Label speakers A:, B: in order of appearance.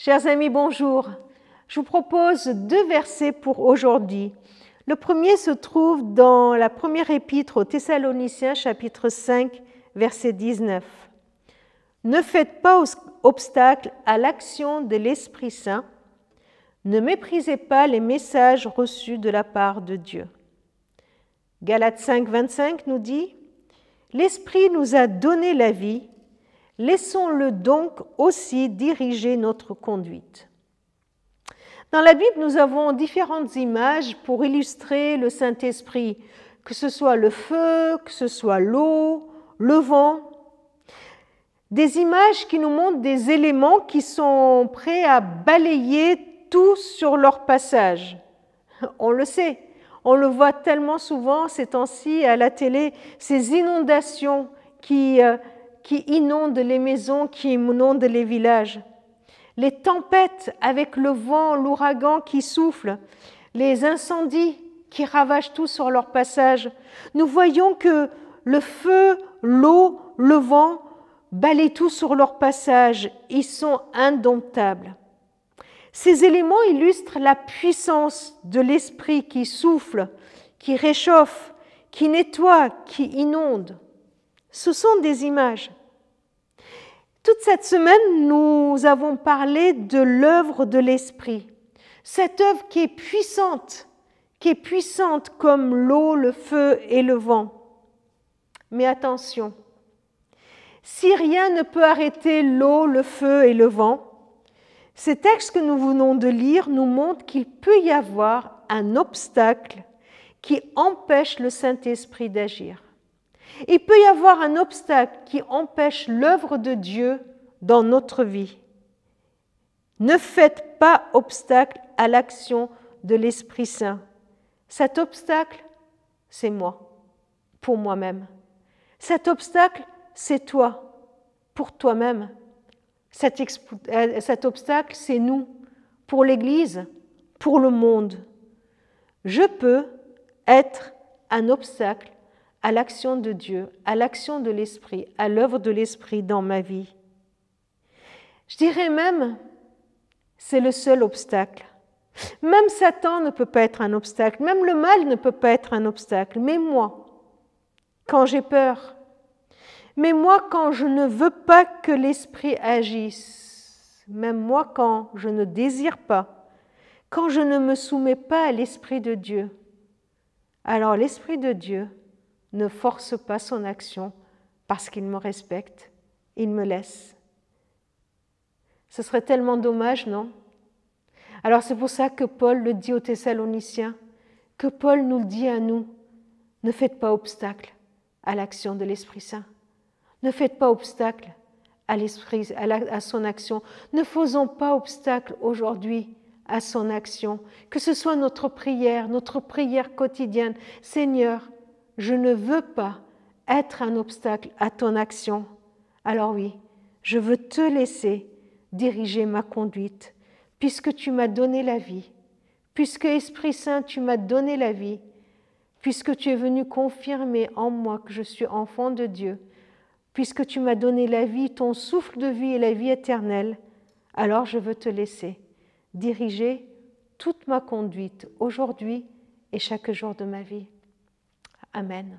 A: Chers amis, bonjour. Je vous propose 2 versets pour aujourd'hui. Le premier se trouve dans la première épître aux Thessaloniciens, chapitre 5, verset 19. Ne faites pas obstacle à l'action de l'Esprit Saint. Ne méprisez pas les messages reçus de la part de Dieu. Galates 5, 25 nous dit « L'Esprit nous a donné la vie, laissons-le donc aussi diriger notre conduite. » Dans la Bible, nous avons différentes images pour illustrer le Saint-Esprit, que ce soit le feu, que ce soit l'eau, le vent. Des images qui nous montrent des éléments qui sont prêts à balayer tout sur leur passage. On le sait, on le voit tellement souvent ces temps-ci à la télé, ces inondations qui inondent les maisons, qui inondent les villages. Les tempêtes avec le vent, l'ouragan qui souffle, les incendies qui ravagent tout sur leur passage. Nous voyons que le feu, l'eau, le vent balayent tout sur leur passage. Ils sont indomptables. Ces éléments illustrent la puissance de l'Esprit qui souffle, qui réchauffe, qui nettoie, qui inonde. Ce sont des images. Toute cette semaine, nous avons parlé de l'œuvre de l'Esprit. Cette œuvre qui est puissante comme l'eau, le feu et le vent. Mais attention, si rien ne peut arrêter l'eau, le feu et le vent, ces textes que nous venons de lire nous montrent qu'il peut y avoir un obstacle qui empêche le Saint-Esprit d'agir. Il peut y avoir un obstacle qui empêche l'œuvre de Dieu dans notre vie. Ne faites pas obstacle à l'action de l'Esprit Saint. Cet obstacle, c'est moi, pour moi-même. Cet obstacle, c'est toi, pour toi-même. Cet obstacle, c'est nous, pour l'Église, pour le monde. Je peux être un obstacle à l'action de Dieu, à l'action de l'Esprit, à l'œuvre de l'Esprit dans ma vie. Je dirais même, c'est le seul obstacle. Même Satan ne peut pas être un obstacle, même le mal ne peut pas être un obstacle. Mais moi, quand j'ai peur, mais moi quand je ne veux pas que l'Esprit agisse, même moi quand je ne désire pas, quand je ne me soumets pas à l'Esprit de Dieu, alors l'Esprit de Dieu ne force pas son action parce qu'il me respecte, il me laisse. Ce serait tellement dommage, non? Alors c'est pour ça que Paul le dit aux Thessaloniciens, que Paul nous le dit à nous, ne faites pas obstacle à l'action de l'Esprit Saint. Ne faites pas obstacle à son action. Ne faisons pas obstacle aujourd'hui à son action. Que ce soit notre prière quotidienne. Seigneur, je ne veux pas être un obstacle à ton action. Alors oui, je veux te laisser diriger ma conduite, puisque tu m'as donné la vie, puisque Esprit Saint, tu m'as donné la vie, puisque tu es venu confirmer en moi que je suis enfant de Dieu, puisque tu m'as donné la vie, ton souffle de vie et la vie éternelle, alors je veux te laisser diriger toute ma conduite aujourd'hui et chaque jour de ma vie. Amen.